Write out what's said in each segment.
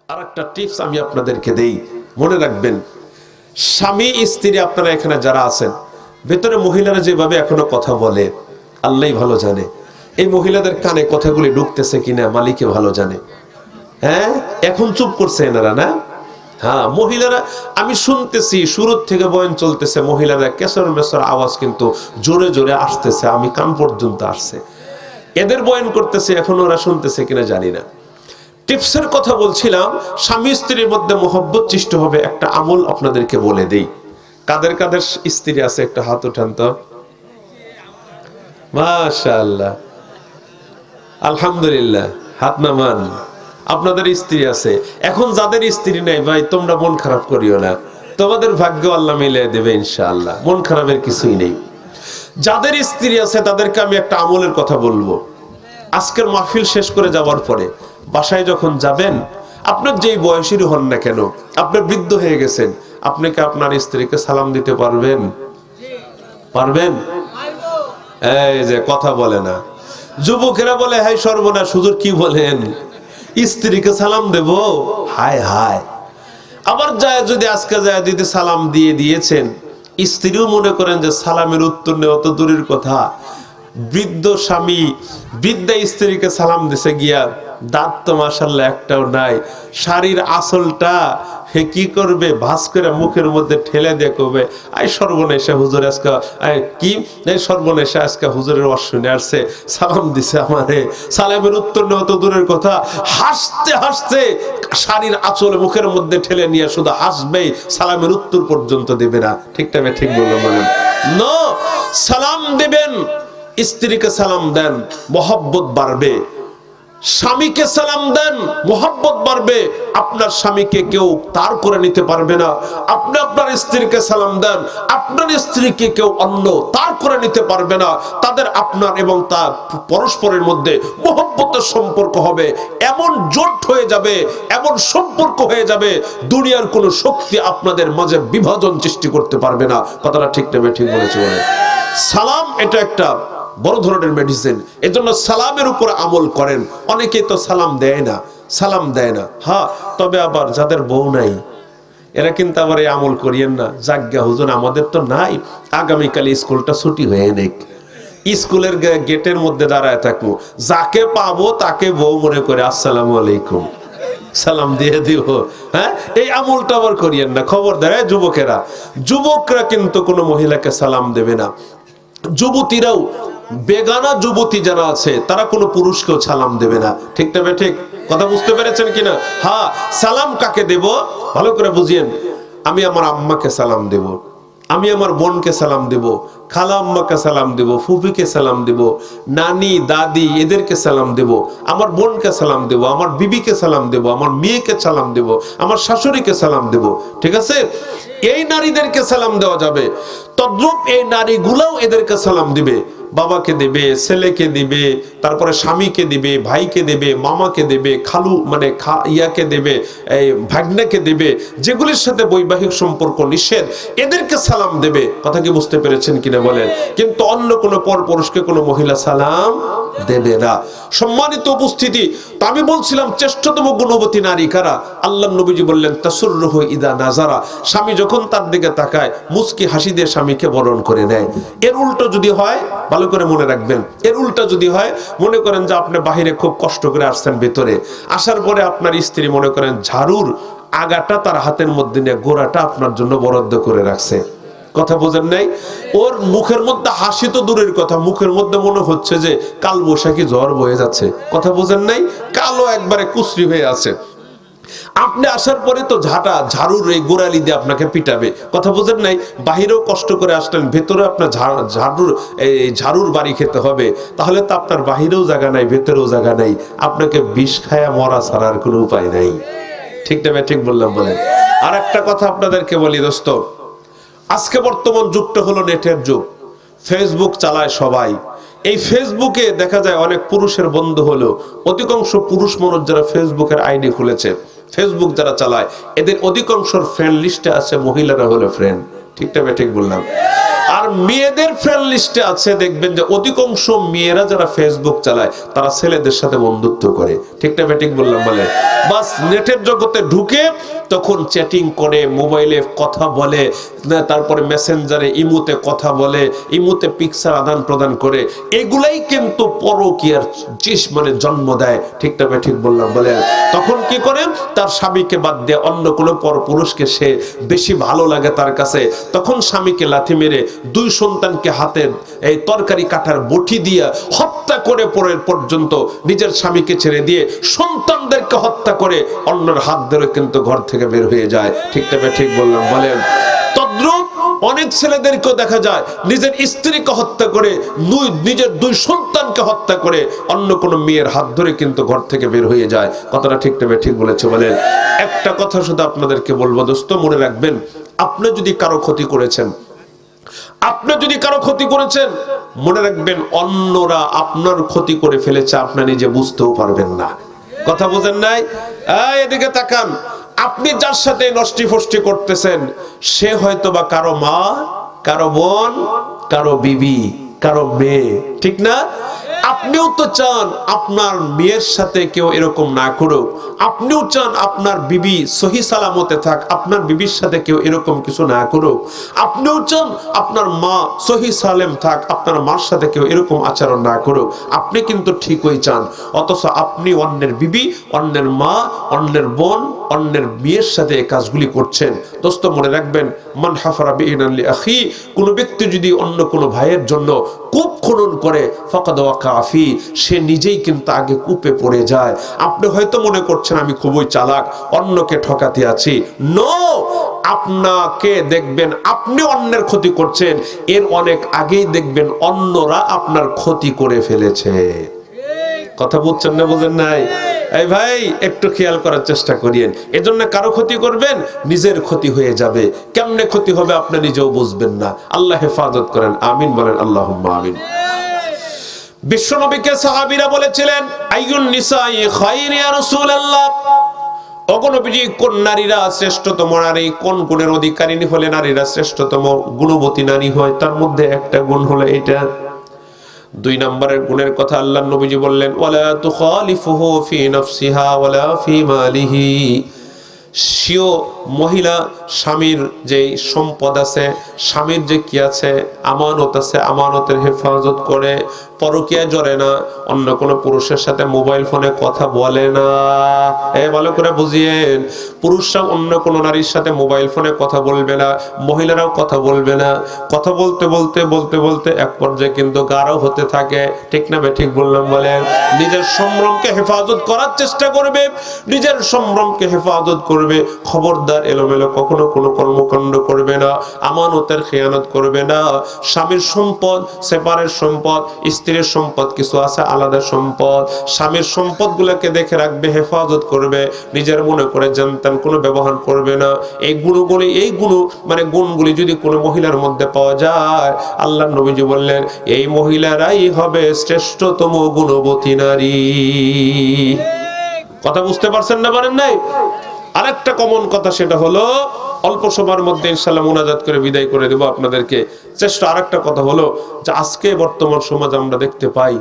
আর একটা টিপস আমি আপনাদেরকে দেই, মনে রাখবেন, স্বামী স্ত্রী আপনারা এখানে যারা আছেন, ভেতরে মহিলারা যেভাবে এখনো কথা বলে আল্লাহই ভালো জানে। এই মহিলাদের কানে কথাগুলি ঢুকতেছে কিনা মালিকে ভালো জানে। হ্যাঁ, এখন চুপ করছে এনারা না? হ্যাঁ, মহিলারা, আমি শুনতেছি শুরুর থেকে বয়ান চলতেছে, মহিলারা কেসর মেসর আওয়াজ কিন্তু জোরে জোরে আসতেছে, আমি কান পর্যন্ত আসছে। এদের বয়ান করতেছে, এখন ওরা শুনতেছে কিনা জানি না। টিপসের কথা বলছিলাম, স্বামী স্ত্রীর মধ্যে মহব্বত সৃষ্টি হবে একটা আমল আপনাদেরকে বলে দেই। কাদের কাদের স্ত্রী আছে একটা হাত উঠান তো। মাশাআল্লাহ, আলহামদুলিল্লাহ, হাত নামান। আপনাদের স্ত্রী আছে। এখন যাদের স্ত্রী নাই ভাই, তোমরা মন খারাপ করিও না, তোমাদের ভাগ্য আল্লাহ মিলিয়ে দেবে ইনশাআল্লাহ, মন খারাপের কিছুই নেই। যাদের স্ত্রী আছে তাদেরকে আমি একটা আমলের কথা বলবো। আজকের মাহফিল শেষ করে যাওয়ার পরে বাসায় যখন যাবেন, আপনার যেই বয়সেরই হন না কেন, আপনি বৃদ্ধ হয়ে গেছেন, আপনি কি আপনার স্ত্রীকে সালাম দিতে পারবেন? পারবেন? এই যে কথা বলে না, যুবকেরা বলে হাই সর্বনাশ হুজুর কি বলেন, স্ত্রীকে সালাম দেব? হায় হায়। আবার যায় যদি আজকে যায় যদি সালাম দিয়ে দিয়েছেন, স্ত্রীও মনে করেন যে সালামের উত্তর নেওয়া তো দূরের কথা, বৃদ্ধ স্বামী বৃদ্ধা স্ত্রীকে সালাম দিছে গিয়া দাঁত তো মাশাআল্লাহ একটাও নাই, শাড়ির আঁচলটা হে কি করবে, ভাঁজ করে মুখের মধ্যে ঠেলে দিয়ে কবে আই সর্বনেশা হুজুর আজকে কি সর্বনেশা আজকে হুজুরের অশ্বিনে আসছে, সালাম দিছে আমারে, সালামের উত্তর নেওয়া তো দূরের কথা, হাসতে হাসতে শাড়ির আঁচল মুখের মধ্যে ঠেলে নিয়ে শুধু হাসবেই, সালামের উত্তর পর্যন্ত দেবে না। ঠিক না? ঠিক বললাম বলেন? নো, সালাম দিবেন, স্ত্রীকে সালাম দেন, মহব্বত বাড়বে। স্বামীকে সালাম দেন, মহব্বত বাড়বে। আপনার স্বামীকে কেউ তার করে নিতে পারবে না। আপনি আপনার স্ত্রীকে সালাম দেন, আপনার স্ত্রীকে কেউ অন্য তার করে নিতে পারবে না। তাদের আপনার এবং তার পরস্পরের মধ্যে মহব্বতের সম্পর্ক হবে, এমন জোট হয়ে যাবে, এমন সম্পর্ক হয়ে যাবে, দুনিয়ার কোনো শক্তি আপনাদের মাঝে বিভাজন সৃষ্টি করতে পারবে না। কথাটা ঠিক নেবে? ঠিক বলেছে বলে। সালাম এটা একটা বড় ধরনের মেডিসিন। এজন্য সালামের উপর আমল করেন। অনেকেই তো সালাম দেয় না, সালাম দেয় না। হ্যাঁ, তবে আবার যাদের বউ নাই এরা কিন্তু আবার এই আমল করিয়েন না, যাজ্ঞা হুজুর আমাদের তো নাই, আগামীকাল স্কুলটা ছুটি হয়ে নেক, স্কুলের গেটের মধ্যে দাঁড়ায় থাকবো, যাকে পাবো তাকে বউ মনে করে আসসালামু আলাইকুম সালাম দিয়ে দিব। হ্যাঁ, এই আমলটা আবার করিয়েন না, খবরদার যুবকেরা। যুবকরা কিন্তু কোনো মহিলাকে সালাম দেবে না। যুবতীরাও, বেগানা যুবতী যারা আছে তারা কোনো পুরুষকেও সালাম দেবে না। ঠিক না? ঠিক কথা বুঝতে পেরেছেন কিনা? হ্যাঁ, সালাম কাকে দেব ভালো করে বুঝিয়েন। আমি আমার আম্মাকে সালাম দেব, আমি আমার বোনকে সালাম দেব, খালা আম্মাকে সালাম দেব, ফুফিকে সালাম দেব, নানি দাদি এদেরকে সালাম দেব, আমার বোনকে সালাম দেব, আমার বিবিকে সালাম দেব, আমার মেয়েকে সালাম দেব, আমার শাশুড়িকে সালাম দেব। ঠিক আছে? এই নারীদেরকে সালাম দেওয়া যাবে। তদ্রূপ এই নারীগুলাও এদেরকে সালাম দিবে, বাবাকে দেবে, ছেলেকে দিবে, তারপরে স্বামীকে দিবে, ভাইকে দেবে, মামাকে দেবে, খালু মানে ইয়াকে দেবে, এই ভাগ্নাকে দেবে, যেগুলির সাথে বৈবাহিক সম্পর্ক নিষেধ এদেরকে সালাম দেবে। কথা কি বুঝতে পেরেছেন কিনা বলেন? কিন্তু অন্য কোনো পরপুরুষকে কোনো মহিলা সালাম দেবে না। সম্মানিত উপস্থিতি, তো আমি বলছিলাম শ্রেষ্ঠতম গুণবতী নারী কারা? আল্লাহ নবীজি বললেন তাসুররুহু ইদা নাজারা, স্বামী যখন তার দিকে তাকায় মুস্কি হাসি দিয়ে স্বামীকে বরণ করে নেয়। এর উল্টো যদি হয়, ভালো করে মনে রাখবেন, এর উল্টা যদি হয়, মনে করেন যে আপনি বাহিরে খুব কষ্ট করে আসছেন, ভেতরে আসার পরে আপনার স্ত্রী মনে করেন ঝাড়ুর আগাটা তার হাতের মধ্যে নিয়ে গোড়াটা আপনার জন্য বরাদ্দ করে রাখছে। কথা বোঝেন নাই? ওর মুখের মধ্যে হাসি তো দূরের কথা, মুখের মধ্যে মনে হচ্ছে যে কাল বৈশাখী ঝড় বয়ে যাচ্ছে। কথা বোঝেন নাই? কালো একবারে কুচরি হয়ে আছে। আপনি আসার পরে তো ঝাড়ুর এই গোড়ালি দিয়ে আপনাকে পিটাবে। কথা বোঝেন নাই? বাহিরেও কষ্ট করে আসলেন, ভেতরে আপনার ঝাড়ুর বাড়ি খেতে হবে, তাহলে তো আপনার বাহিরেও জায়গা নাই, ভেতরেও জায়গা নাই, আপনাকে বিষ খায়া মরা ছাড়ার কোনো উপায় নাই। ঠিক না? ঠিক বললাম বলেন? আর একটা কথা আপনাদেরকে বলি দোস্ত, আজকে বর্তমান যুগটা হলো নেটের যুগ, ফেসবুক চালায় সবাই। এই ফেসবুকে দেখা যায় অনেক পুরুষের বন্ধু হলো, অধিকাংশ পুরুষ মানুষ যারা ফেসবুকের আইডি খুলেছে, ফেসবুক যারা চালায়, এদের অধিকাংশর ফ্রেন্ড লিস্টে আছে মহিলারা হলো ফ্রেন্ড। ঠিক না? ঠিক বললাম? আর আর মেয়েদের ফ্রেন্ড লিস্টে আছে, দেখবেন যে অধিকাংশ মেয়েরা যারা ফেসবুক চালায় তারা ছেলেদের সাথে বন্ধুত্ব করে। ঠিক না ঠিক বললাম? বলে বাস নেটের জগতে ঢুকে তখন চ্যাটিং করে, মোবাইলে কথা বলে, তারপরে মেসেঞ্জারে ইমুতে কথা বলে, ইমুতে পিকচার আদান প্রদান করে। এগুলাই কিন্তু পরকীয়ার মানে জন্ম দেয়। ঠিক না ঠিক বললাম? বলে তখন কি করে, তার স্বামীকে বাদ দিয়ে অন্য কোনো পরপুরুষকে সে বেশি ভালো লাগে তার কাছে। তখন স্বামীকে লাথি মেরে 2 সন্তানকে হাতের এই তরকারি কাটার বটি দিয়ে হত্যা করে পরের পর্যন্ত নিজের স্বামীকে ছেড়ে দিয়ে সন্তানদেরকে হত্যা করে অন্যের হাত ধরে কিন্তু ঘর থেকে বের হয়ে যায়। ঠিক না ঠিক বললাম? বলেন তদ্রূপ অনেক ছেলেদেরকেও দেখা যায় নিজের স্ত্রীকে হত্যা করে, নিজের 2 সন্তানকে হত্যা করে অন্য কোনো মেয়ের হাত ধরে কিন্তু ঘর থেকে বের হয়ে যায়। কথাটা ঠিক না ঠিক বলেছে? বলেন একটা কথা শুধু আপনাদেরকে বলবো দোস্ত, মনে রাখবেন, আপনি যদি কারো ক্ষতি করেছেন, মনে রাখবেন অন্যরা আপনার ক্ষতি করে ফেলেছে, আপনি নিজে বুঝতেও পারবেন না। কথা বোঝেন নাই? এদিকে তাকান, আপনি যার সাথে নষ্টি ফষ্টি করতেছেন সে হয়তো বা কারো মা, কারো বোন, কারো বিবি, কারো মেয়ে। ঠিক না? আপনিও তো চান আপনার মেয়ের সাথে কেউ এরকম না করুক, আপনিও চান আপনার বিবি সহি সালামতে থাক, আপনার বিবির সাথে কেউ এরকম কিছু না করুক, আপনিও চান আপনার মা সহি সালেম থাক, আপনার মার সাথে কেউ এরকম আচরণ না করুক। আপনি কিন্তু ঠিকই চান, অথচ আপনি অন্যের বিবি, অন্যের মা, অন্যের বোন, অন্যের মেয়ের সাথে এই কাজগুলি করছেন। দোস্ত মনে রাখবেন, মান হাফারা বিইনান লিআখি, কোন ব্যক্তি যদি অন্য কোন ভাইয়ের জন্য কূপ খনন করে ফাকাদ ওয়াকাফি, সে নিজেই কিন্তু আগে কূপে পড়ে যায়। আপনি হয়তো মনে করছেন আমি খুবই চালাক, অন্যকে ঠকাতে আছি। নো, আপনাকে দেখবেন আপনি অন্যের ক্ষতি করছেন, এর অনেক আগেই দেখবেন অন্যরা আপনার ক্ষতি করে ফেলেছে। কথা বুঝছেন না বুঝেন নাই? এই ভাই একটু খেয়াল করার চেষ্টা করিয়েন। এজন্য কারো ক্ষতি করবেন, নিজের ক্ষতি হয়ে যাবে। কেমনে ক্ষতি হবে আপনি নিজেও বুঝবেন না। আল্লাহ হেফাজত করেন, আমিন বলেন আল্লাহুম্মা আমিন। বিশ্বনবীকে সাহাবীরা বলেছিলেন, আইয়ুন নিসাই খায়র ইয়া রাসূলুল্লাহ, ওগো নবীজি কোন নারীরা শ্রেষ্ঠতম নারী, কোন গুণের অধিকারিণী হলে নারীরা শ্রেষ্ঠতম গুণবতী নারী হয়? তার মধ্যে একটা গুণ হলো এটা। 2 নম্বরের গুণের কথা আল্লাহর নবীজি বললেন, ওয়ালা তুখালিফুহু ফি নাফসিহা ওয়ালা ফি মালিহি। সেও মহিলা স্বামীর যে সম্পদ আছে, স্বামীর যে কি আছে, আমানত আছে, আমানতের হেফাজত করে, পরকীয়ায় জড়ে না, অন্য কোনো পুরুষের সাথে মোবাইল ফোনে কথা বলে না। ভালো করে বুঝিয়েন, পুরুষরা অন্য কোনো নারীর সাথে মোবাইল ফোনে কথা বলবে না, মহিলারাও কথা বলবে না। কথা বলতে বলতে বলতে বলতে এক পর্যায়ে কিন্তু গাঢ় হতে থাকে। ঠিক না ঠিক বললাম? বলেন নিজের সম্ভ্রমকে হেফাজত করার চেষ্টা করবে, নিজের সম্ভ্রমকে হেফাজত করবে। খবরদার এলোমেলো কখনো কোনো কর্মকাণ্ড করবে না, আমানতের খেয়ানত করবে না। স্বামীর সম্পদ সেপারেট সম্পদ, স্ত্রীর সম্পদ কিছু আছে আলাদা সম্পদ। স্বামীর সম্পদ গুলাকে দেখে রাখবে, হেফাজত করবে, নিজের মনে করে জানতেন কোনো ব্যবহার করবে না। এই গুণগুলি, এই গুণগুলি যদি কোনো মহিলার মধ্যে পাওয়া যায়, আল্লাহ নবীজি বললেন এই মহিলারাই হবে শ্রেষ্ঠতম গুণবতী নারী। কথা বুঝতে পারছেন না পারেন নাই? আরেকটা কমন কথা, সেটা হলো অল্প সময়ের মধ্যে ইনশাআল্লাহ মুনাজাত করে বিদায় করে দেব আপনাদেরকে। চেষ্টা আরেকটা কথা হলো যে আজকে বর্তমান সমাজ আমরা দেখতে পাই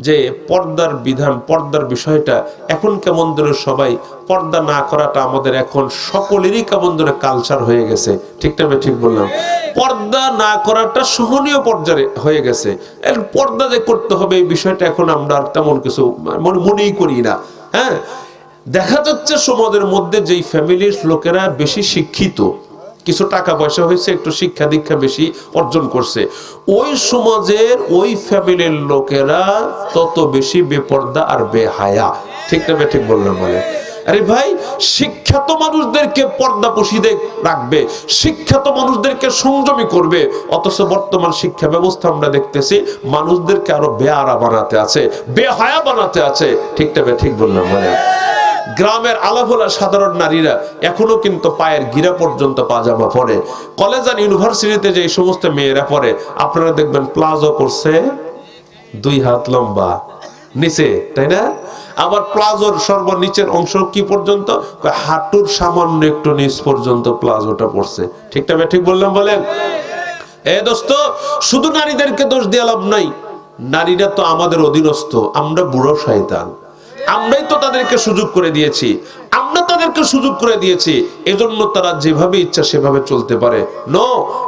যে পর্দার বিধান, পর্দার বিষয়টা এখন কেমন ধরে সবাই পর্দা না করাটা আমাদের এখন সকলেরই কেমন ধরে কালচার হয়ে গেছে। ঠিক না ঠিক বললাম? পর্দা না করাটা সহনীয় পর্যায়ে হয়ে গেছে। পর্দা যে করতে হবে এই বিষয়টা এখন আমরা আর তেমন কিছু মনেই করি না। হ্যাঁ, দেখা যাচ্ছে সমাজের মধ্যে যেই ফ্যামিলির লোকেরা বেশি শিক্ষিত, কিছু টাকা পয়সা হয়েছে, একটু শিক্ষা দীক্ষা বেশি অর্জন করছে, ওই সমাজের ওই ফ্যামিলির লোকেরা তত বেশি বেপর্দা আর বেহায়া। ঠিক না ঠিক বললাম? বলে আরে ভাই, শিক্ষিত মানুষদেরকে পর্দাপোশীদের রাখবে, শিক্ষিত মানুষদেরকে সংযমী করবে, অথচ বর্তমান শিক্ষা ব্যবস্থা আমরা দেখতেছি মানুষদেরকে আরো বেয়ারা বানাতে আছে, বেহায়া বানাতে আছে। ঠিক না ঠিক বললাম? মানে গ্রামের আলাভোলা সাধারণ নারীরা এখনো কিন্তু পায়ের গিরা পর্যন্ত পাজামা পরে। কলেজ আর ইউনিভার্সিটিতে যে সমস্ত মেয়েরা পড়ে, আপনারা দেখবেন প্লাজো পরছে 2 হাত লম্বা নিচে, তাই না? আবার প্লাজোর সর্বনিচের অংশ কি পর্যন্ত, হাঁটুর সামান্য একটু নিচ পর্যন্ত প্লাজোটা পড়ছে। ঠিক না ঠিক বললাম? বলেন এ দোস্ত, শুধু নারীদেরকে দোষ দিয়ে লাভ নাই। নারীরা তো আমাদের অধীনস্থ, আমরা বুড়ো শয়তান, আমরাই তো তাদেরকে সুযোগ করে দিয়েছি, আমরা তাদেরকে সুযোগ করে দিয়েছি, এজন্য তারা যেভাবে ইচ্ছা সেভাবে চলতে পারে। নো,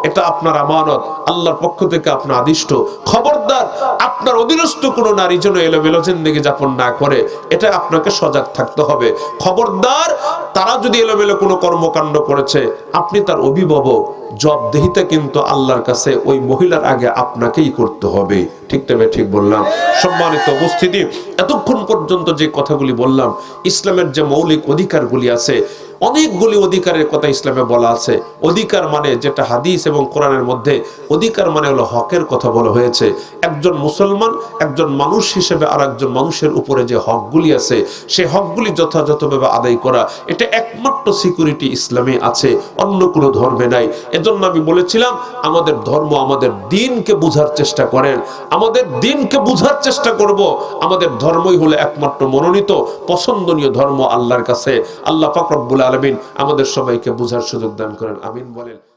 এটা আপনার আমানত, আল্লাহর পক্ষ থেকে আপনার আদিষ্ট। খবরদার, আপনার অধীনস্থ কোনো নারী যেন এলোমেলো জিন্দেগি যাপন না করে, এটা আপনাকে সজাগ থাকতে হবে। খবরদার, তারা যদি এলোমেলো কোনো কর্মকাণ্ড করেছে, আপনি তার অভিভাবক, জবাবদিহিতা কিন্তু আল্লাহর কাছে ওই মহিলার আগে আপনাকেই করতে হবে। ঠিক তবে ঠিক বললাম? সম্মানিত উপস্থিতি, এতক্ষণ পর্যন্ত যে কথাগুলি বললাম, ইসলামের যে মৌলিক অধিকারগুলি আছে, অনেকগুলি অধিকারের কথা ইসলামে বলা আছে। অধিকার মানে যেটা হাদিস এবং কোরআনের মধ্যে অধিকার মানে হলো হকের কথা বলা হয়েছে। একজন মুসলমান, একজন মানুষ হিসেবে আর একজন মানুষের উপরে যে হকগুলি আছে, সেই হকগুলি যথাযথভাবে আদায় করা, এটা একমাত্র সিকিউরিটি ইসলামে আছে, অন্য কোনো ধর্মে নাই। এজন্য আমি বলেছিলাম, আমাদের ধর্ম, আমাদের দ্বীনকে বুঝার চেষ্টা করেন, আমাদের দ্বীনকে বুঝার চেষ্টা করব। আমাদের ধর্মই হলো একমাত্র মনোনীত পছন্দনীয় ধর্ম আল্লাহর কাছে। আল্লাহ পাক রব্বুল আলামিন আমাদের সবাইকে বুঝার সুযোগ দান করেন, আমিন বলেন।